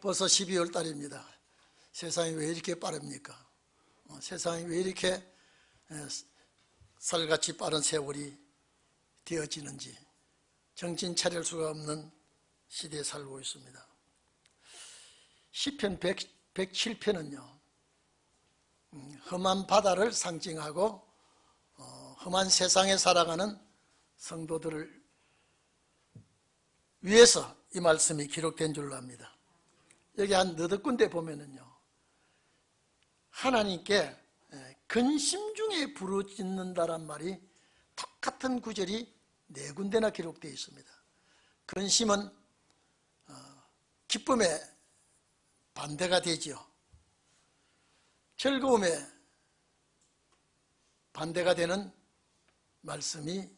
벌써 12월 달입니다. 세상이 왜 이렇게 빠릅니까? 세상이 왜 이렇게 쌀같이 빠른 세월이 되어지는지 정신 차릴 수가 없는 시대에 살고 있습니다. 시편 107편은요 험한 바다를 상징하고 험한 세상에 살아가는 성도들을 위해서 이 말씀이 기록된 줄로 압니다. 여기 한 너댓 군데 보면은요 하나님께 근심 중에 부르짖는다란 말이 똑같은 구절이 4군데나 기록되어 있습니다. 근심은 기쁨의 반대가 되지요. 즐거움의 반대가 되는 말씀이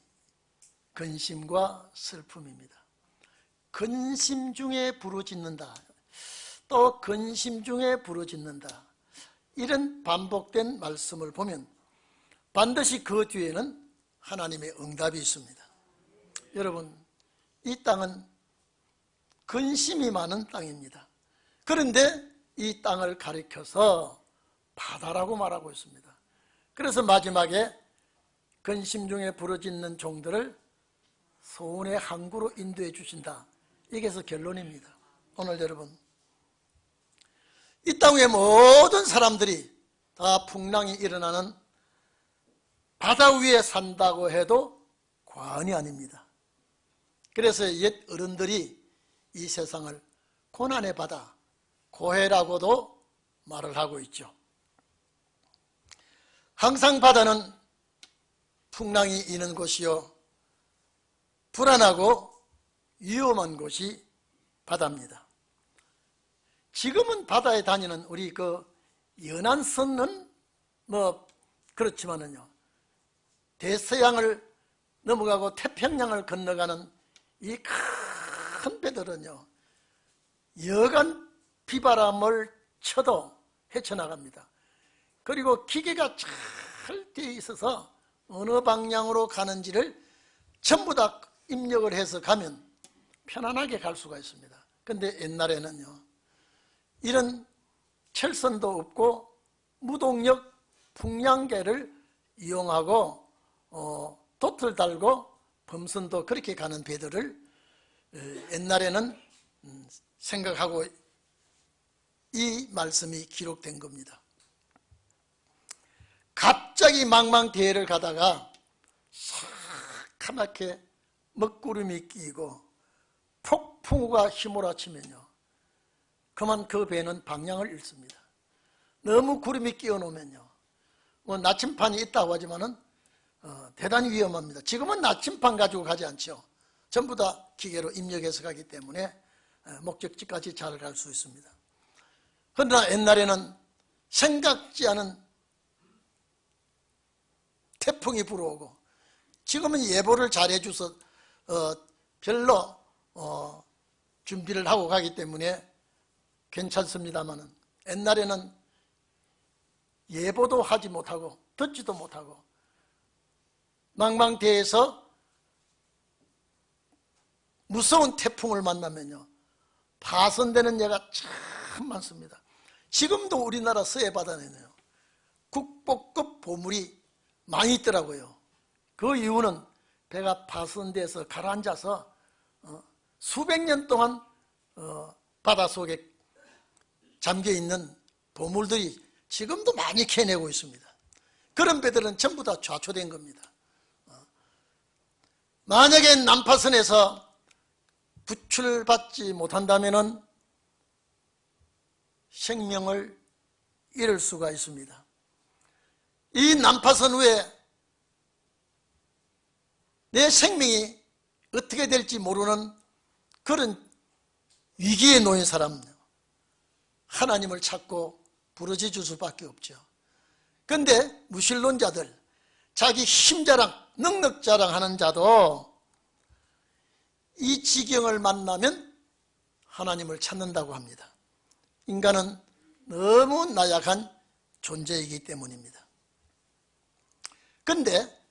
근심과 슬픔입니다. 근심 중에 부르짖는다, 또 근심 중에 부르짖는다, 이런 반복된 말씀을 보면 반드시 그 뒤에는 하나님의 응답이 있습니다. 여러분, 이 땅은 근심이 많은 땅입니다. 그런데 이 땅을 가리켜서 바다라고 말하고 있습니다. 그래서 마지막에 근심 중에 부르짖는 종들을 소원의 항구로 인도해 주신다. 이게서 결론입니다. 오늘 여러분, 이 땅의 모든 사람들이 다 풍랑이 일어나는 바다 위에 산다고 해도 과언이 아닙니다. 그래서 옛 어른들이 이 세상을 고난의 바다, 고해라고도 말을 하고 있죠. 항상 바다는 풍랑이 있는 곳이요 불안하고 위험한 곳이 바다입니다. 지금은 바다에 다니는 우리 그 연안선은 뭐 그렇지만은요 대서양을 넘어가고 태평양을 건너가는 이 큰 배들은요 여간 비바람을 쳐도 헤쳐나갑니다. 그리고 기계가 잘 되어 있어서 어느 방향으로 가는지를 전부 다 입력을 해서 가면 편안하게 갈 수가 있습니다. 근데 옛날에는요 이런 철선도 없고 무동력 풍량계를 이용하고 돛을 달고 범선도 그렇게 가는 배들을 옛날에는 생각하고 이 말씀이 기록된 겁니다. 갑자기 망망대해를 가다가 새카맣게 먹구름이 끼고 폭풍우가 휘몰아치면요 그만 그 배는 방향을 잃습니다. 너무 구름이 끼어놓으면요 뭐 나침판이 있다고 하지만은 대단히 위험합니다. 지금은 나침판 가지고 가지 않죠. 전부 다 기계로 입력해서 가기 때문에 목적지까지 잘 갈 수 있습니다. 그러나 옛날에는 생각지 않은 태풍이 불어오고 지금은 예보를 잘 해줘서 별로 준비를 하고 가기 때문에 괜찮습니다만 옛날에는 예보도 하지 못하고 듣지도 못하고 망망대해에서 무서운 태풍을 만나면요 파손되는 예가 참 많습니다. 지금도 우리나라 서해바다에는요 국보급 보물이 많이 있더라고요. 그 이유는 배가 파손돼서 가라앉아서 수백 년 동안 바닷속에 잠겨있는 보물들이 지금도 많이 캐내고 있습니다. 그런 배들은 전부 다 좌초된 겁니다. 만약에 난파선에서 구출받지 못한다면 생명을 잃을 수가 있습니다. 이 난파선 위에 내 생명이 어떻게 될지 모르는 그런 위기에 놓인 사람 하나님을 찾고 부르짖을 수밖에 없죠. 그런데 무신론자들 자기 힘자랑 능력 자랑하는 자도 이 지경을 만나면 하나님을 찾는다고 합니다. 인간은 너무 나약한 존재이기 때문입니다. 그런데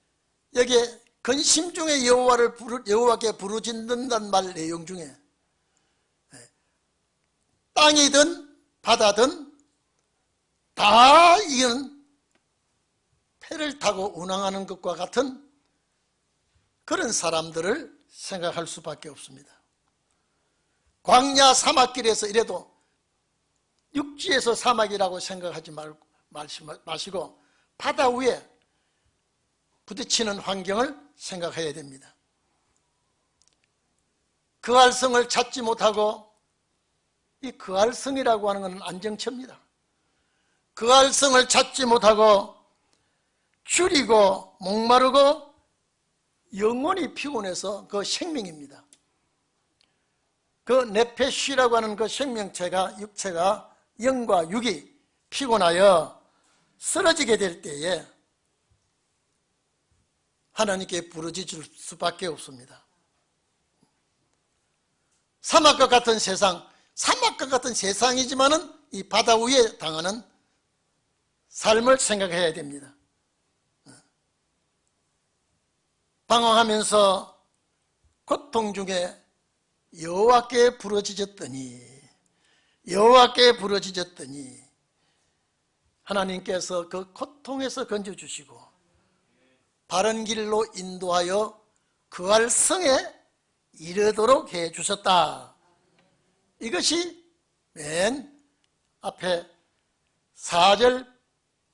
여기에 근심 중에 여호와께 부르짖는다는 말 내용 중에 땅이든 바다든 다 이건 패를 타고 운항하는 것과 같은 그런 사람들을 생각할 수밖에 없습니다. 광야 사막길에서 이래도 육지에서 사막이라고 생각하지 마시고 바다 위에 부딪히는 환경을 생각해야 됩니다. 그할성을 찾지 못하고, 이 그할성이라고 하는 것은 안정처입니다. 그할성을 찾지 못하고 줄이고 목마르고 영혼이 피곤해서 그 생명입니다. 그 네페시라고 하는 그 생명체가, 육체가, 영과 육이 피곤하여 쓰러지게 될 때에 하나님께 부르짖을 수밖에 없습니다. 사막과 같은 세상, 사막과 같은 세상이지만은 이 바다 위에 당하는 삶을 생각해야 됩니다. 방황하면서 고통 중에 여호와께 부르짖었더니 하나님께서 그 고통에서 건져주시고 바른 길로 인도하여 그할 성에 이르도록 해주셨다. 이것이 맨 앞에 4절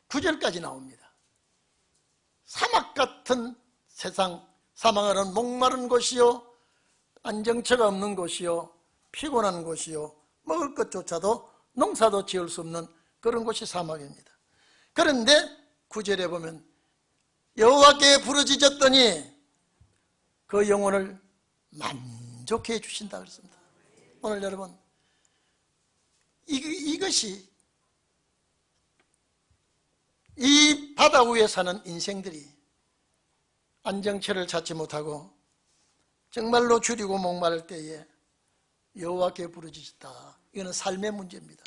9절까지 나옵니다. 사막 같은 세상, 사막은 목마른 곳이요, 안정처가 없는 곳이요, 피곤한 곳이요, 먹을 것조차도 농사도 지을 수 없는 그런 곳이 사막입니다. 그런데 9절에 보면 여호와께 부르짖었더니 그 영혼을 만족해 해 주신다 그랬습니다. 오늘 여러분, 이것이 이 바다 위에 사는 인생들이 안정처를 찾지 못하고 정말로 줄이고 목마를 때에 여호와께 부르짖었다. 이거는 삶의 문제입니다.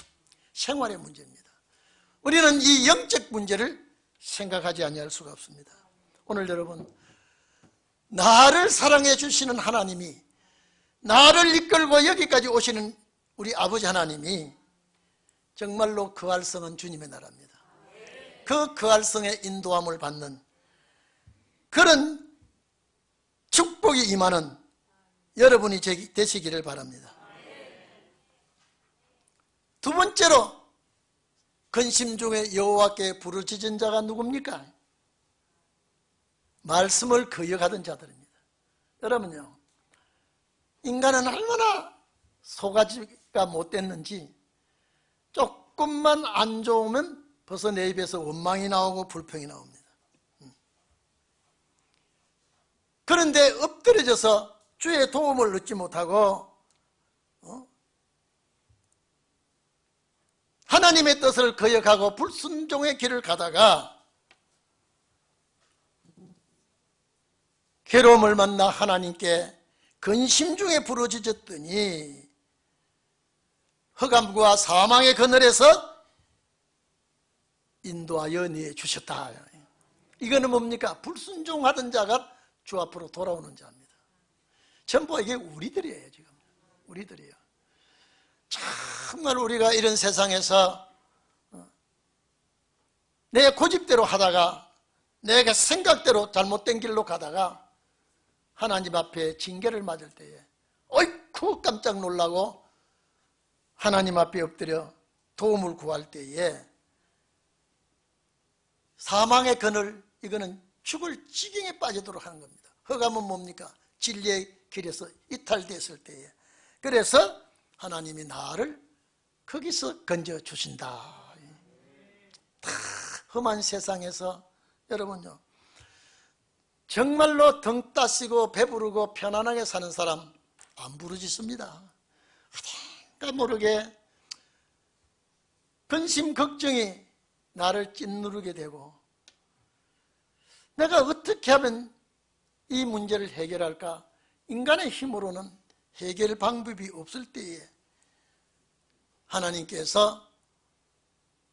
생활의 문제입니다. 우리는 이 영적 문제를 생각하지 아니할 수가 없습니다. 오늘 여러분, 나를 사랑해 주시는 하나님이, 나를 이끌고 여기까지 오시는 우리 아버지 하나님이 정말로 그할성은 주님의 나라입니다. 그 그할성의 인도함을 받는 그런 축복이 임하는 여러분이 되시기를 바랍니다. 두 번째로 근심 중에 여호와께 부르짖은 자가 누굽니까? 말씀을 거역하던 자들입니다. 여러분요, 인간은 얼마나 소가지가 못됐는지 조금만 안 좋으면 벌써 내 입에서 원망이 나오고 불평이 나옵니다. 그런데 엎드려져서 주의 도움을 얻지 못하고 하나님의 뜻을 거역하고 불순종의 길을 가다가 괴로움을 만나 하나님께 근심 중에 부르짖었더니 흑암과 사망의 그늘에서 인도하여 내주셨다. 이거는 뭡니까? 불순종하던 자가 주 앞으로 돌아오는 자입니다. 전부 이게 우리들이에요. 지금 우리들이에요. 정말 우리가 이런 세상에서 내 고집대로 하다가 내가 생각대로 잘못된 길로 가다가 하나님 앞에 징계를 맞을 때에 어이쿠 깜짝 놀라고 하나님 앞에 엎드려 도움을 구할 때에 사망의 그늘, 이거는 죽을 지경에 빠지도록 하는 겁니다. 흑암은 뭡니까? 진리의 길에서 이탈됐을 때에. 그래서 하나님이 나를 거기서 건져주신다. 다 험한 세상에서 여러분요, 정말로 등 따시고 배부르고 편안하게 사는 사람 안 부르짖습니다. 어딘가 모르게 근심 걱정이 나를 찐누르게 되고 내가 어떻게 하면 이 문제를 해결할까? 인간의 힘으로는 해결 방법이 없을 때에 하나님께서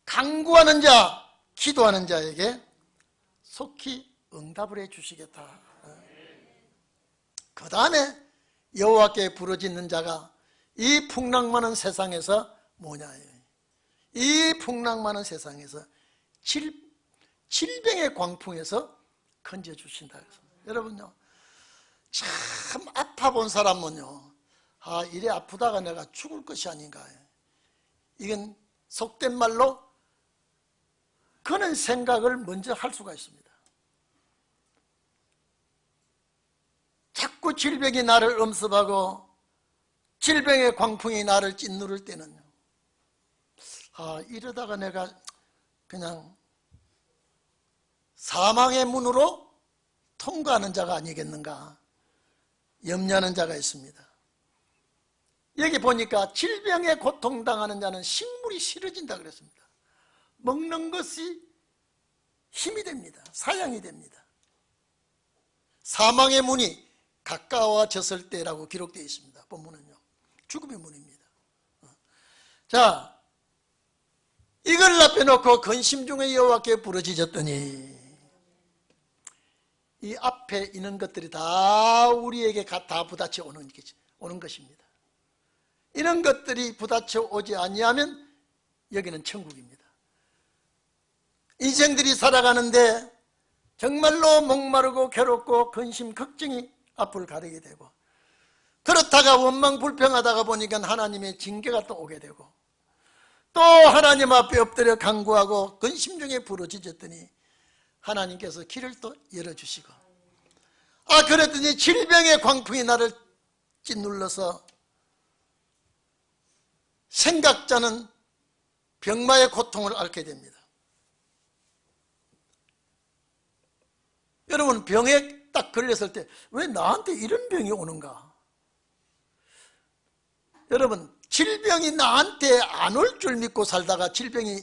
간구하는 자, 기도하는 자에게 속히 응답을 해주시겠다. 그 다음에 여호와께 부르짖는 자가 이 풍랑 많은 세상에서 뭐냐, 이 풍랑 많은 세상에서 질병의 광풍에서 건져주신다. 여러분요, 참 아파 본 사람은요, 아, 이래 아프다가 내가 죽을 것이 아닌가, 이건 속된 말로 그런 생각을 먼저 할 수가 있습니다. 자꾸 질병이 나를 엄습하고 질병의 광풍이 나를 짓누를 때는요, 아, 이러다가 내가 그냥 사망의 문으로 통과하는 자가 아니겠는가 염려하는 자가 있습니다. 여기 보니까 질병에 고통당하는 자는 식물이 싫어진다 그랬습니다. 먹는 것이 힘이 됩니다. 사양이 됩니다. 사망의 문이 가까워졌을 때라고 기록되어 있습니다. 본문은요, 죽음의 문입니다. 자, 이걸 앞에 놓고 근심 중에 여호와께 부르짖었더니, 이 앞에 있는 것들이 다 우리에게 다 부딪혀 오는 것입니다. 이런 것들이 부딪혀 오지 아니하면 여기는 천국입니다. 인생들이 살아가는데 정말로 목마르고 괴롭고 근심 걱정이 앞을 가리게 되고, 그렇다가 원망 불평하다가 보니까 하나님의 징계가 또 오게 되고, 또 하나님 앞에 엎드려 간구하고 근심 중에 부르짖었더니 하나님께서 길을 또 열어주시고, 아, 그랬더니 질병의 광풍이 나를 짓눌러서 생각자는 병마의 고통을 앓게 됩니다. 여러분, 병에 딱 걸렸을 때 왜 나한테 이런 병이 오는가? 여러분, 질병이 나한테 안 올 줄 믿고 살다가 질병이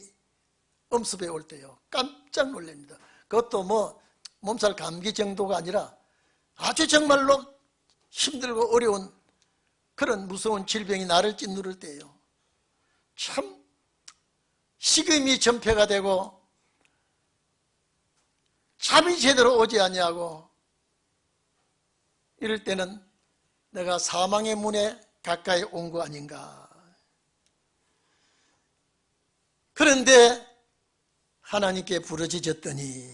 엄습해 올 때요, 깜짝 놀랍니다. 그것도 뭐 몸살 감기 정도가 아니라 아주 정말로 힘들고 어려운 그런 무서운 질병이 나를 짓누를 때예요, 참 식음이 전폐가 되고 잠이 제대로 오지 아니하고, 이럴 때는 내가 사망의 문에 가까이 온 거 아닌가. 그런데 하나님께 부르짖었더니,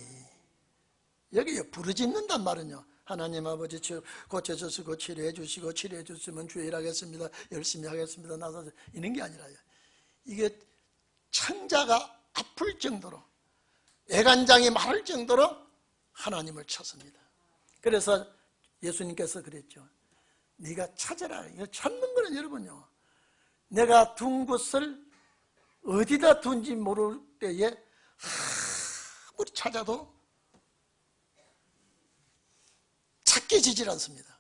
여기 부르짖는단 말은요, 하나님 아버지 고쳐주시고 치료해 주시고, 치료해 주시면 주일하겠습니다, 열심히 하겠습니다, 나서 이런 게 아니라요, 이게 창자가 아플 정도로, 애간장이 마를 정도로 하나님을 찾습니다. 그래서 예수님께서 그랬죠. 네가 찾아라. 이거 찾는 거는 여러분요, 내가 둔 것을 어디다 둔지 모를 때에 아무리 찾아도 찾게 지질 않습니다.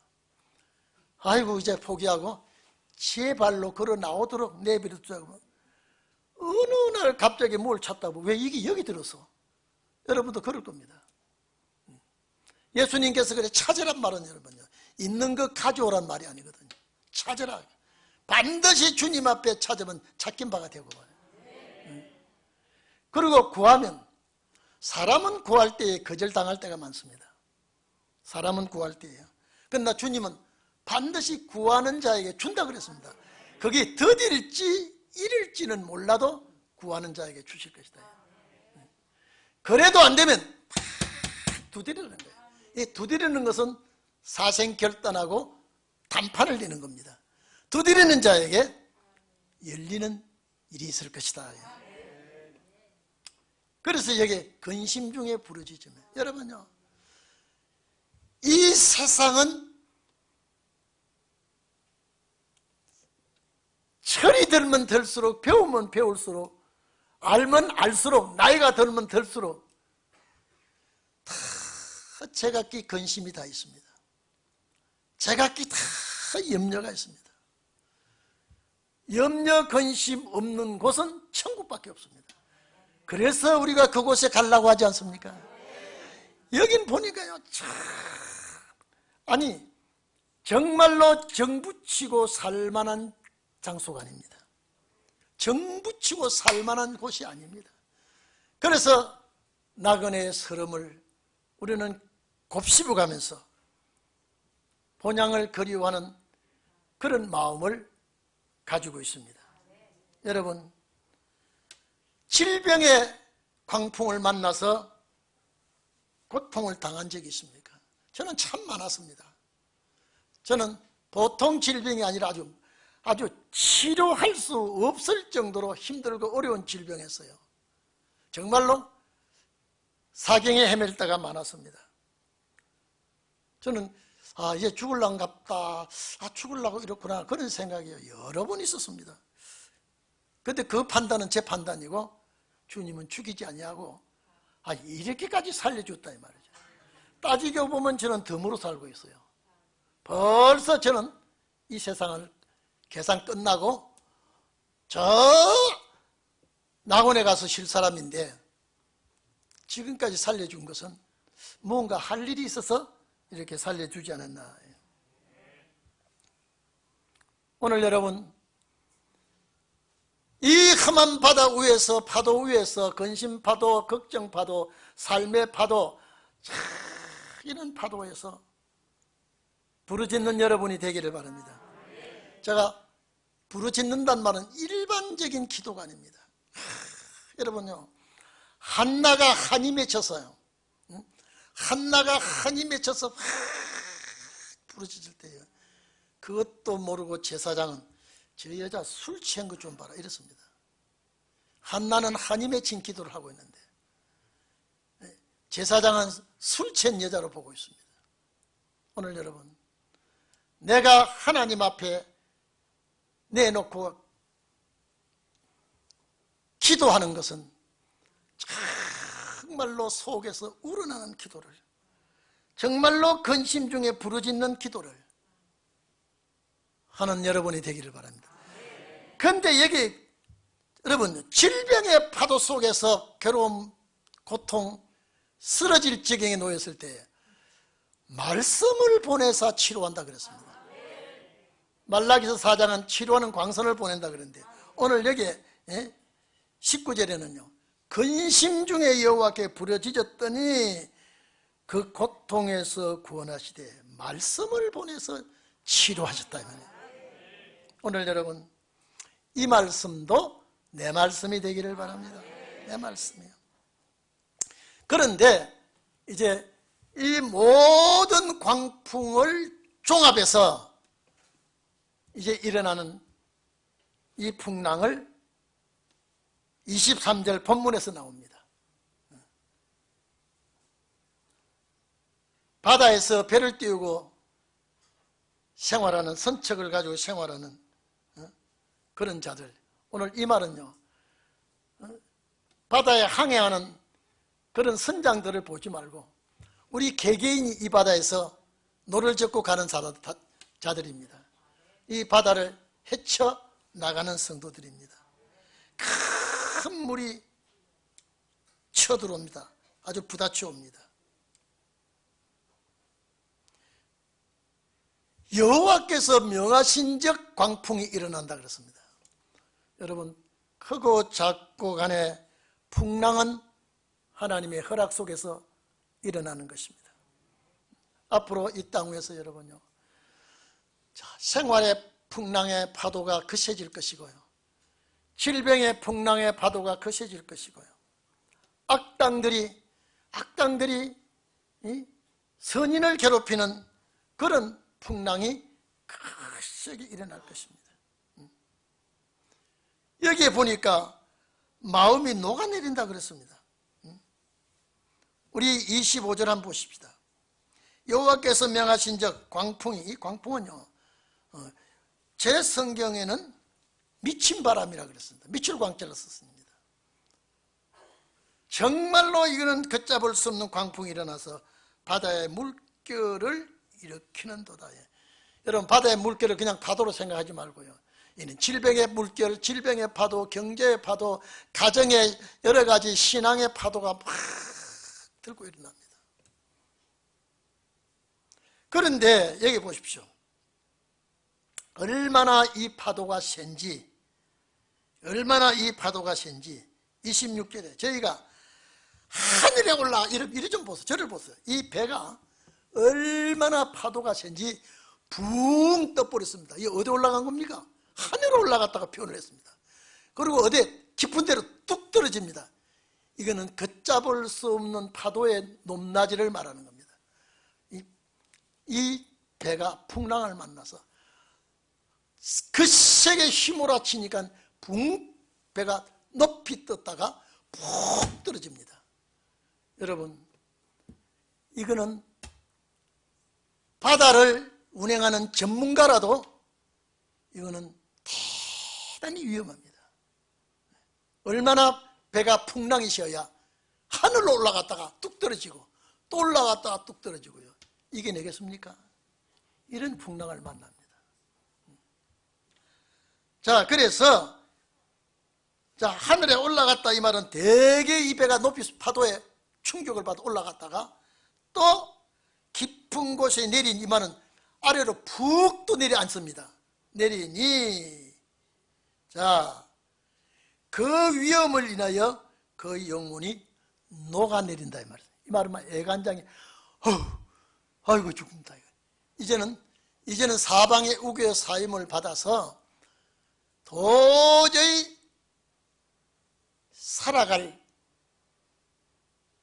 아이고, 이제 포기하고 제 발로 걸어 나오도록 내버려두자고, 어느 날 갑자기 뭘 찾다고, 왜 이게 여기 들어서? 여러분도 그럴 겁니다. 예수님께서 그래 찾으란 말은 여러분요, 있는 거 가져오란 말이 아니거든요. 찾으라. 반드시 주님 앞에 찾으면 찾긴 바가 되고 말이에요. 그리고 구하면, 사람은 구할 때에 거절당할 때가 많습니다. 사람은 구할 때예요. 그러나 주님은 반드시 구하는 자에게 준다 그랬습니다. 그게 더딜지 이를지는 몰라도 구하는 자에게 주실 것이다. 그래도 안 되면 두드리는 거예요. 이 두드리는 것은 사생결단하고 단판을 내는 겁니다. 두드리는 자에게 열리는 일이 있을 것이다. 그래서 여기 근심 중에 부르짖으면, 여러분요, 이 세상은 철이 들면 들수록, 배우면 배울수록, 알면 알수록, 나이가 들면 들수록 다 제각기 근심이 다 있습니다. 제각기 다 염려가 있습니다. 염려 근심 없는 곳은 천국밖에 없습니다. 그래서 우리가 그곳에 가려고 하지 않습니까? 여긴 보니까요, 참, 아니 정말로 정붙이고 살만한 장소가 아닙니다. 정붙이고 살만한 곳이 아닙니다. 그래서 나그네의 서름을 우리는 곱씹어 가면서 본향을 그리워하는 그런 마음을 가지고 있습니다. 여러분, 질병의 광풍을 만나서 고통을 당한 적이 있습니까? 저는 참 많았습니다. 저는 보통 질병이 아니라 아주 치료할 수 없을 정도로 힘들고 어려운 질병이었어요. 정말로 사경에 헤맬 때가 많았습니다. 저는 이제 죽을란갑다, 죽으려고 이렇구나, 그런 생각이 여러 번 있었습니다. 근데 그 판단은 제 판단이고 주님은 죽이지 아니하고 이렇게까지 살려줬다 이 말이죠. 따지고 보면 저는 덤으로 살고 있어요. 벌써 저는 이 세상을 계산 끝나고 저 낙원에 가서 쉴 사람인데, 지금까지 살려준 것은 뭔가 할 일이 있어서 이렇게 살려주지 않았나. 오늘 여러분, 이 험한 바다 위에서, 파도 위에서, 근심 파도, 걱정 파도, 삶의 파도, 이런 파도에서 부르짖는 여러분이 되기를 바랍니다. 제가 부르짖는단 말은 일반적인 기도가 아닙니다. 여러분요, 한나가 한이 맺혔어요. 한나가 한이 맺혀서 부르짖을 때요, 그것도 모르고 제사장은 저 여자 술 취한 것 좀 봐라 이랬습니다. 한나는 한이 맺힌 기도를 하고 있는데 제사장은 술 취한 여자로 보고 있습니다. 오늘 여러분, 내가 하나님 앞에 내놓고 기도하는 것은 정말로 속에서 우러나는 기도를, 정말로 근심 중에 부르짖는 기도를 하는 여러분이 되기를 바랍니다. 그런데 여기 여러분, 질병의 파도 속에서 괴로움, 고통, 쓰러질 지경에 놓였을 때 말씀을 보내서 치료한다 그랬습니다. 말라기서 4장은 치료하는 광선을 보낸다 그랬는데, 오늘 여기 19절에는요 근심 중에 여호와께 부르짖었더니 그 고통에서 구원하시되 말씀을 보내서 치료하셨다. 오늘 여러분, 이 말씀도 내 말씀이 되기를 바랍니다. 내 말씀이요. 그런데 이제 이 모든 광풍을 종합해서 이제 일어나는 이 풍랑을 23절 본문에서 나옵니다. 바다에서 배를 띄우고 생활하는, 선척을 가지고 생활하는 그런 자들, 오늘 이 말은요, 바다에 항해하는 그런 선장들을 보지 말고 우리 개개인이 이 바다에서 노를 젓고 가는 자들입니다. 이 바다를 헤쳐 나가는 성도들입니다. 큰 물이 쳐들어옵니다. 아주 부딪혀 옵니다. 여호와께서 명하신 적 광풍이 일어난다 그랬습니다. 여러분, 크고 작고 간에 풍랑은 하나님의 허락 속에서 일어나는 것입니다. 앞으로 이 땅 위에서 여러분요, 생활의 풍랑의 파도가 거세질 것이고요, 질병의 풍랑의 파도가 거세질 것이고요, 악당들이 선인을 괴롭히는 그런 풍랑이 크게 일어날 것입니다. 여기에 보니까 마음이 녹아내린다 그랬습니다. 우리 25절 한번 보십시다. 여호와께서 명하신 적 광풍이, 이 광풍은요, 제 성경에는 미친 바람이라 그랬습니다. 미출광자를 썼습니다. 정말로 이거는 걷잡을 수 없는 광풍이 일어나서 바다의 물결을 일으키는도다. 여러분, 바다의 물결을 그냥 파도로 생각하지 말고요, 이는 질병의 물결, 질병의 파도, 경제의 파도, 가정의 여러 가지 신앙의 파도가 막 들고 일어납니다. 그런데 여기 보십시오. 얼마나 이 파도가 센지, 26절에 저희가 하늘에 올라, 이리 좀 보세요. 저를 보세요. 이 배가 얼마나 파도가 센지 붕 떠버렸습니다. 이게 어디 올라간 겁니까? 하늘에 올라갔다가 표현을 했습니다. 그리고 어디 깊은 데로 뚝 떨어집니다. 이거는 걷잡을 수 없는 파도의 높낮이를 말하는 겁니다. 이 배가 풍랑을 만나서 거세게 휘몰아치니까 붕 배가 높이 떴다가 푹 떨어집니다. 여러분, 이거는 바다를 운행하는 전문가라도 이거는 대단히 위험합니다. 얼마나 배가 풍랑이 셔야 하늘로 올라갔다가 뚝 떨어지고 또 올라갔다가 뚝 떨어지고요. 이겨내겠습니까? 이런 풍랑을 만납니다. 자, 그래서 하늘에 올라갔다 이 말은 대개 이 배가 높이 파도에 충격을 받아 올라갔다가 또 깊은 곳에 내린 이 말은 아래로 푹 또 내려앉습니다. 내리니 그 위험을 인하여 그 영혼이 녹아내린다 이 말이에요. 이 말은 애간장이 아이고 죽는다. 이제는 사방의 우겨의 사임을 받아서 도저히 살아갈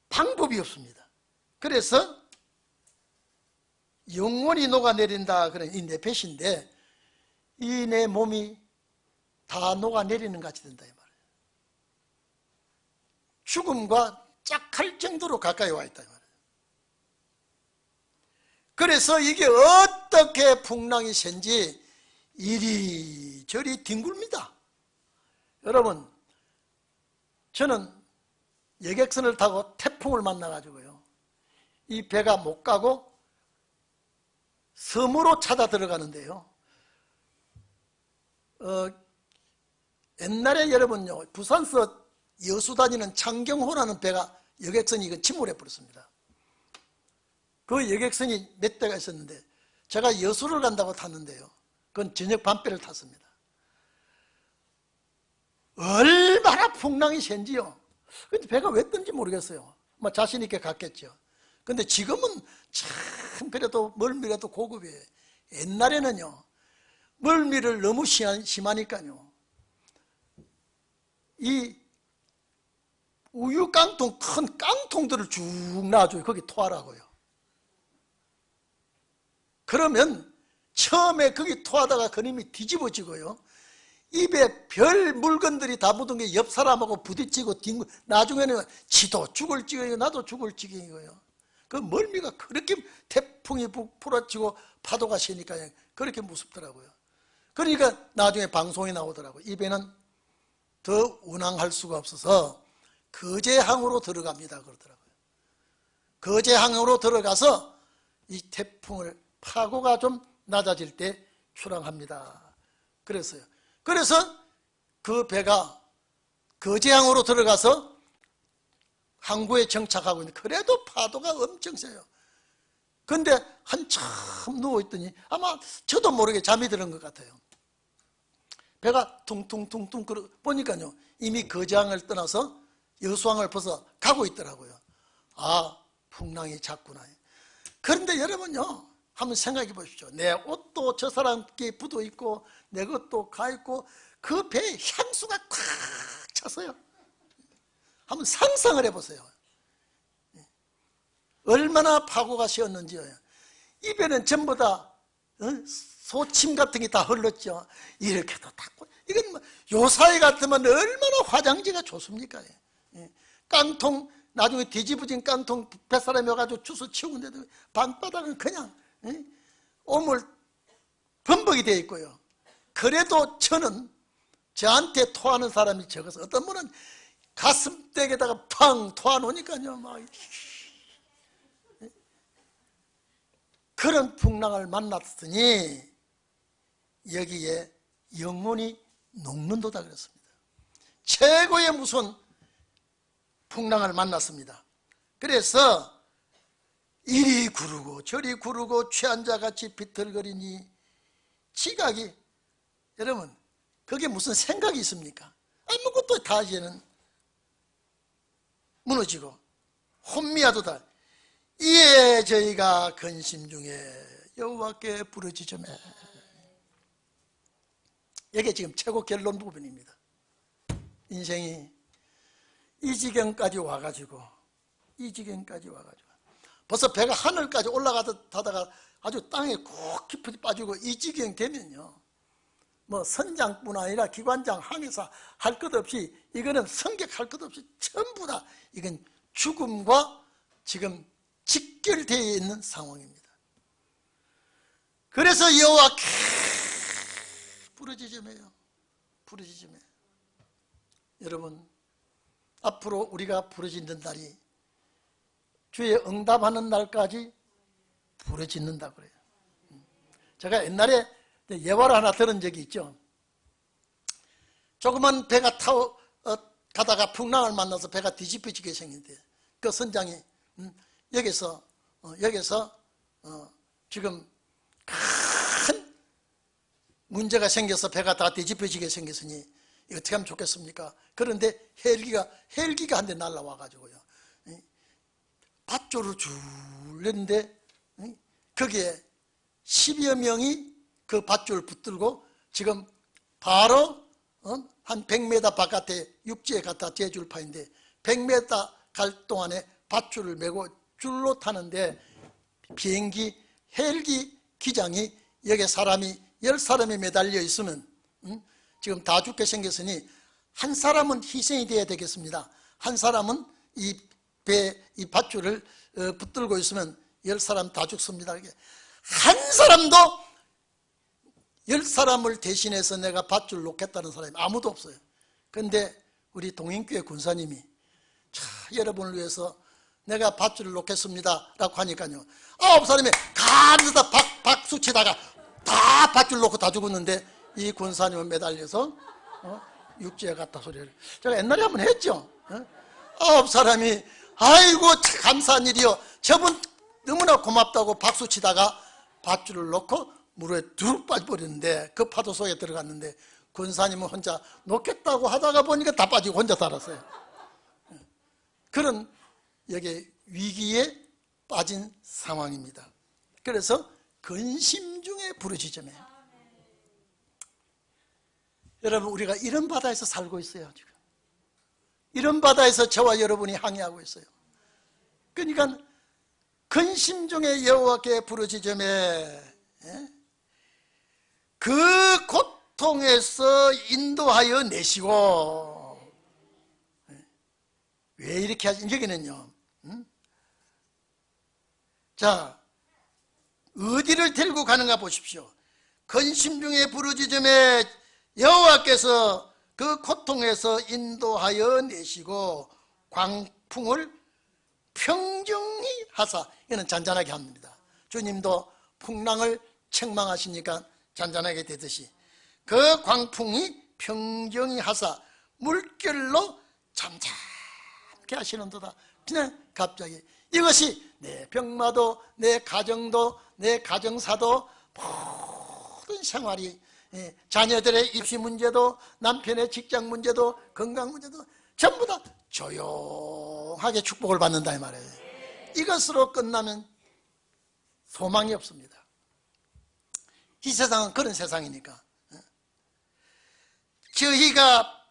방법이 없습니다. 그래서 영원히 녹아내린다 그런 이 네펫인데 이 내 몸이 다 녹아내리는 것 같이 된다 이 말이에요. 죽음과 짝할 정도로 가까이 와 있다 이 말이에요. 그래서 이게 어떻게 풍랑이 센지 이리저리 뒹굴니다. 여러분, 저는 여객선을 타고 태풍을 만나가지고요, 이 배가 못 가고 섬으로 찾아 들어가는데요, 옛날에 여러분요, 부산서 여수 다니는 창경호라는 배가 여객선이 이건 침몰해 버렸습니다. 그 여객선이 몇 대가 있었는데 제가 여수를 간다고 탔는데요, 그건 저녁 밤배를 탔습니다. 얼마나 풍랑이 센지요. 근데 배가 왜 뜬지 모르겠어요. 자신 있게 갔겠죠. 근데 지금은 참 그래도 멀미라도 고급이에요. 옛날에는요, 멀미를 너무 심하니까요, 이 우유 깡통, 큰 깡통들을 쭉 놔줘요. 거기 토하라고요. 그러면 처음에 거기 토하다가 그림이 뒤집어지고요, 입에 별 물건들이 다 묻은 게 옆 사람하고 부딪히고 나중에는 지도 죽을 지경이고 나도 죽을 지경이고요. 그 멀미가 그렇게 태풍이 불어치고 파도가 세니까 그렇게 무섭더라고요. 그러니까 나중에 방송에 나오더라고요. 이 배는 더 운항할 수가 없어서 거제항으로 들어갑니다 그러더라고요. 거제항으로 들어가서 이 태풍을 파고가 좀 낮아질 때 출항합니다. 그래서 그 배가 거제항으로 들어가서 항구에 정착하고 있는데 그래도 파도가 엄청 세요. 근데 한참 누워있더니 아마 저도 모르게 잠이 드는 것 같아요. 배가 퉁퉁퉁퉁 보니까요, 이미 거제항을 떠나서 여수항을 벗어 가고 있더라고요. 아, 풍랑이 잦구나. 그런데 여러분요, 한번 생각해 보십시오. 내 옷도 저 사람께 묻어 있고 내 것도 가 있고 그 배에 향수가 꽉 찼어요. 한번 상상을 해보세요. 얼마나 파고가 씌었는지요. 이 배는 전부 다 소침 같은 게 다 흘렀죠. 이렇게도 닦고, 이건 요사이 같으면 얼마나 화장지가 좋습니까? 깡통, 나중에 뒤집어진 깡통 뱃사람이 와가지고 주워 치우는데도 방바닥은 그냥 오물 범벅이 되어 있고요. 그래도 저는 저한테 토하는 사람이 적어서 어떤 분은 가슴댁에다가 팡 토하노니까요, 막 그런 풍랑을 만났으니 여기에 영혼이 녹는도다 그랬습니다. 최고의 무서운 풍랑을 만났습니다. 그래서 이리 구르고 저리 구르고 취한 자같이 비틀거리니 지각이, 여러분 그게 무슨 생각이 있습니까? 아무것도 다 이제는 무너지고 혼미하도다. 이에 저희가 근심 중에 여호와께 부르짖으매. 이게 지금 최고 결론 부분입니다. 인생이 이 지경까지 와가지고 벌써 배가 하늘까지 올라가다가 아주 땅에 꼭 깊이 빠지고 이 지경 되면요, 뭐 선장뿐 아니라 기관장, 항해사 할 것 없이, 이거는 승객할 것 없이 전부 다 이건 죽음과 지금 직결되어 있는 상황입니다. 그래서 여호와 부르짖음해요. 여러분, 앞으로 우리가 부르짖는 날이 주의 응답하는 날까지 부르짖는다 그래요. 제가 옛날에 예화를 하나 들은 적이 있죠. 조그만 배가 타고 가다가 풍랑을 만나서 배가 뒤집혀지게 생긴데, 그 선장이 여기서 지금 큰 문제가 생겨서 배가 다 뒤집혀지게 생겼으니 어떻게 하면 좋겠습니까? 그런데 헬기가 한 대 날라와 가지고요, 밧줄을 쭉 냈는데 거기에 10여 명이 그 밧줄 붙들고 지금 바로 한 100m 바깥에 육지에 갖다 대줄 파인데, 100m 갈 동안에 밧줄을 메고 줄로 타는데, 비행기 헬기 기장이 여기 사람이 10사람이 매달려 있으면 지금 다 죽게 생겼으니 한 사람은 희생이 되어야 되겠습니다. 한 사람은 이 밧줄을 붙들고 있으면 10사람 다 죽습니다. 한 사람도 10사람을 대신해서 내가 밧줄 놓겠다는 사람이 아무도 없어요. 그런데 우리 동인교회 군사님이, 자, 여러분을 위해서 내가 밧줄을 놓겠습니다 라고 하니까요, 9사람이 가면서 박수 치다가 다 밧줄 놓고 다 죽었는데, 이 군사님은 매달려서 육지에 갔다 소리를 제가 옛날에 한번 했죠. 9사람이 아이고 감사한 일이요, 저분 너무나 고맙다고 박수 치다가 밧줄을 놓고 물에 둑 빠져버리는데, 그 파도 속에 들어갔는데, 군사님은 혼자 놓겠다고 하다가 보니까 다 빠지고 혼자 살았어요. 그런 여기 위기에 빠진 상황입니다. 그래서 근심 중에 부르짖음이에요. 여러분, 우리가 이런 바다에서 살고 있어요. 지금 이런 바다에서 저와 여러분이 항해하고 있어요. 그러니까 근심 중에 여호와께 부르짖음에 그 고통에서 인도하여 내시고. 왜 이렇게 하지? 여기는요, 자, 어디를 데리고 가는가 보십시오. 근심 중에 부르짖음에 여호와께서 그 고통에서 인도하여 내시고 광풍을 평정히 하사. 이는 잔잔하게 합니다. 주님도 풍랑을 책망하시니까 잔잔하게 되듯이 그 광풍이 평정히 하사 물결로 잠잠케 하시는도다. 그냥 갑자기 이것이 내 병마도, 내 가정도, 내 가정사도, 모든 생활이, 자녀들의 입시 문제도, 남편의 직장 문제도, 건강 문제도 전부 다 조용하게 축복을 받는다 이 말이에요. 이것으로 끝나면 소망이 없습니다. 이 세상은 그런 세상이니까. 저희가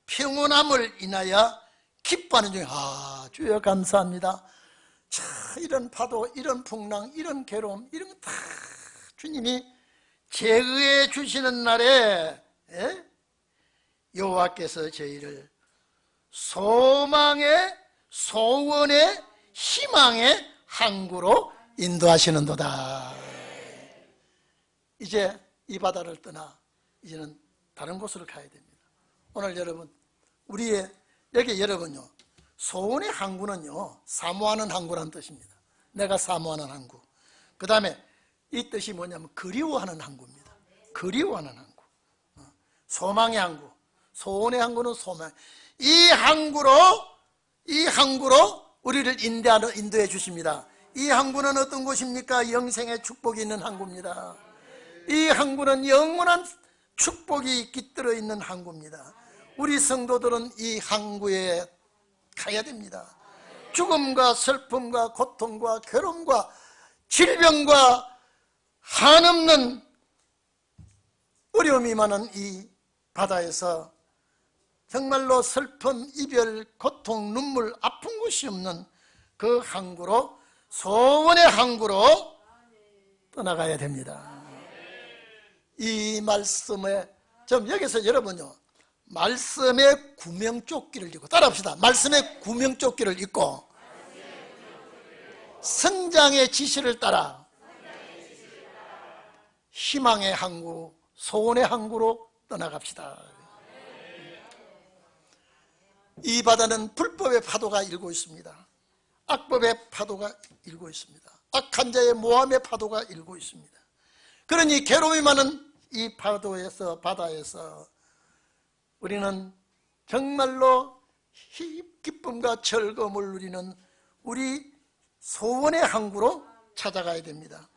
평온함을 인하여 기뻐하는 중에, 주여 감사합니다. 자, 이런 파도, 이런 풍랑, 이런 괴로움, 이런 거 다 주님이 제의해 주시는 날에 여호와께서 저희를 소망의, 소원의, 희망의 항구로 인도하시는도다. 이제 이 바다를 떠나 이제는 다른 곳으로 가야 됩니다. 오늘 여러분, 우리의 여기 여러분요, 소원의 항구는요, 사모하는 항구라는 뜻입니다. 내가 사모하는 항구. 그 다음에 이 뜻이 뭐냐면 그리워하는 항구입니다. 그리워하는 항구. 소망의 항구, 소원의 항구는 소망. 이 항구로 우리를 인도해 주십니다. 이 항구는 어떤 곳입니까? 영생의 축복이 있는 항구입니다. 이 항구는 영원한 축복이 깃들어 있는 항구입니다. 우리 성도들은 이 항구에 가야 됩니다. 죽음과 슬픔과 고통과 괴로움과 질병과 한없는 어려움이 많은 이 바다에서 정말로 슬픔, 이별, 고통, 눈물, 아픈 곳이 없는 그 항구로, 소원의 항구로 떠나가야 됩니다. 이 말씀에 좀 여기서 여러분요, 말씀의 구명조끼를 입고, 따라합시다. 말씀의 구명조끼를 입고 성장의 지시를 따라 희망의 항구, 소원의 항구로 떠나갑시다. 이 바다는 불법의 파도가 일고 있습니다. 악법의 파도가 일고 있습니다. 악한 자의 모함의 파도가 일고 있습니다. 그러니 괴로움이 많은 이 파도에서, 바다에서 우리는 정말로 기쁨과 즐거움을 누리는 우리 소원의 항구로 찾아가야 됩니다.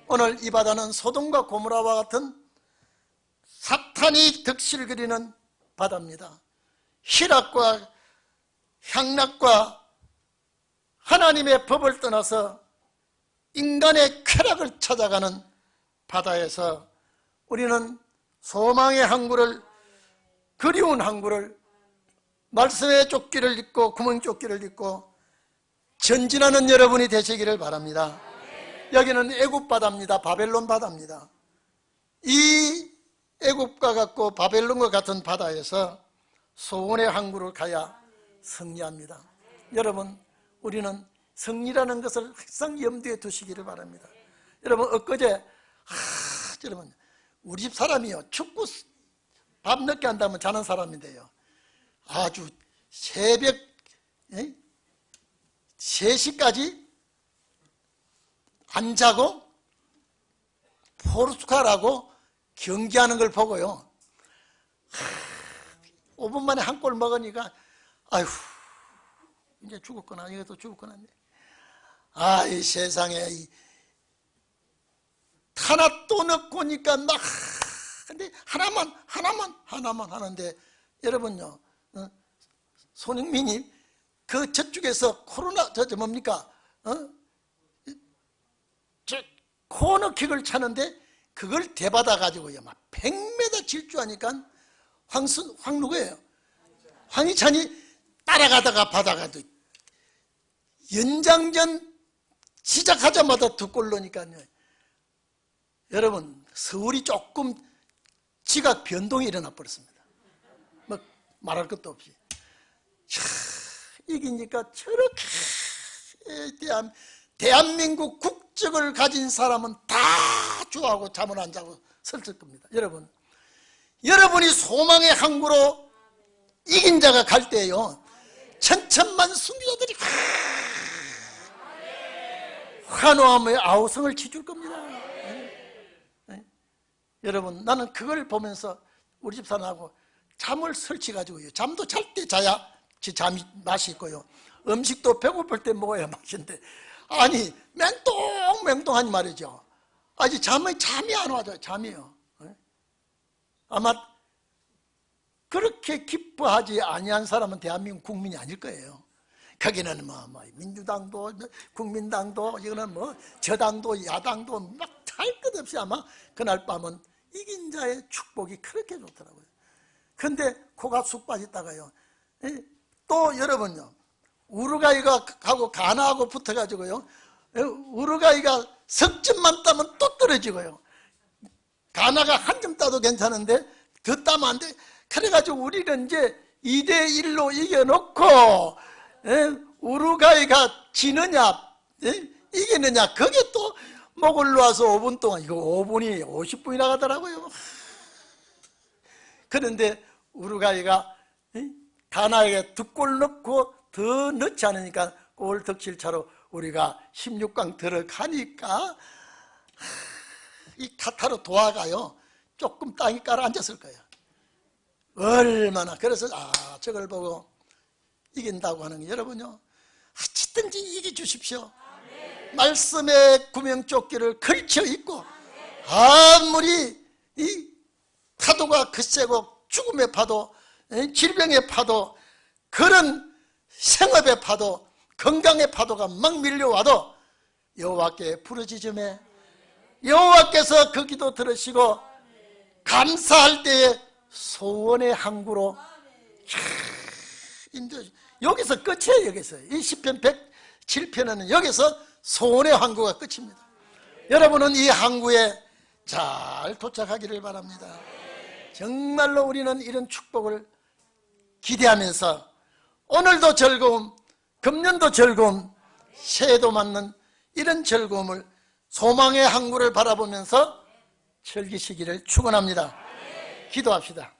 오늘 이 바다는 소돔과 고모라와 같은 사탄이 득실 그리는 바다입니다. 희락과 향락과 하나님의 법을 떠나서 인간의 쾌락을 찾아가는 바다에서 우리는 소망의 항구를, 그리운 항구를, 말씀의 조끼를 입고 구명조끼를 입고 전진하는 여러분이 되시기를 바랍니다. 여기는 애굽 바다입니다. 바벨론 바다입니다. 이 애굽과 같고 바벨론과 같은 바다에서 소원의 항구를 가야 승리합니다. 여러분, 우리는 승리라는 것을 항상 염두에 두시기를 바랍니다. 여러분, 엊그제 여러분, 우리 집 사람이요, 축구 밥 늦게 한다면 자는 사람인데요, 아주 새벽 3시까지 안 자고 포르투갈하고 경기하는 걸 보고요, 5분 만에 한 골 먹으니까 아휴, 이제 죽었구나, 이것도 죽었구나. 이 세상에 하나 또 넣고 오니까 막, 근데 하나만 하는데, 여러분요, 손흥민이 그 저쪽에서 코로나, 뭡니까? 저 코너킥을 차는데 그걸 대받아가지고요, 막 100m 질주하니까 누구예요? 황희찬이 따라가다가 받아가도 연장전 시작하자마자 2골 넣으니까요. 여러분, 서울이 조금 지각 변동이 일어나 버렸습니다. 뭐 말할 것도 없이. 이기니까 저렇게 대한민국 국적을 가진 사람은 다 좋아하고 잠을 안 자고 설칠 겁니다. 여러분, 여러분이 소망의 항구로 이긴 자가 갈 때요, 천천만 순교자들이 환호하며 아우성을 치줄 겁니다. 여러분, 나는 그걸 보면서 우리 집사람하고 잠을 설치가지고요, 잠도 잘 때 자야 잠이 맛이 있고요, 음식도 배고플 때 먹어야 맛인데, 아니 맹똥맹똥하니 말이죠. 아직 잠이 안 와요. 잠이요. 아마 그렇게 기뻐하지 아니한 사람은 대한민국 국민이 아닐 거예요. 거기는 뭐 민주당도 국민당도, 이거는 뭐 저당도 야당도 막 할 것 없이 아마 그날 밤은 이긴 자의 축복이 그렇게 좋더라고요. 근데 코가 쑥 빠졌다가요, 또 여러분요, 우루과이가 하고 가나하고 붙어가지고요, 우루과이가 석점만 따면 또 떨어지고요, 가나가 한 점 따도 괜찮은데 더 따면 안 돼. 그래가지고 우리는 이제 2대1로 이겨놓고, 우루과이가 지느냐 이기느냐, 그게 또 목을 놓아서 5분 동안, 이거 5분이 50분이 나가더라고요. 그런데 우루과이가 가나에게 2골 넣고 더 넣지 않으니까 골 득실차로 우리가 16강 들어가니까 이 카타르 도하가요, 조금 땅이 깔아앉았을 거예요. 얼마나. 그래서 저걸 보고 이긴다고 하는 게, 여러분요, 어찌든지 이겨주십시오. 말씀의 구명조끼를 걸쳐 입고, 아무리 이 파도가 거세고 죽음의 파도, 질병의 파도, 그런 생업의 파도, 건강의 파도가 막 밀려와도 여호와께 부르짖음에 여호와께서 그 기도 들으시고 감사할 때에 소원의 항구로 이제 여기서 끝이에요. 여기서 이 시편 107편은 여기서 소원의 항구가 끝입니다. 여러분은 이 항구에 잘 도착하기를 바랍니다. 정말로 우리는 이런 축복을 기대하면서 오늘도 즐거움, 금년도 즐거움, 새해도 맞는 이런 즐거움을, 소망의 항구를 바라보면서 즐기시기를 축원합니다. 기도합시다.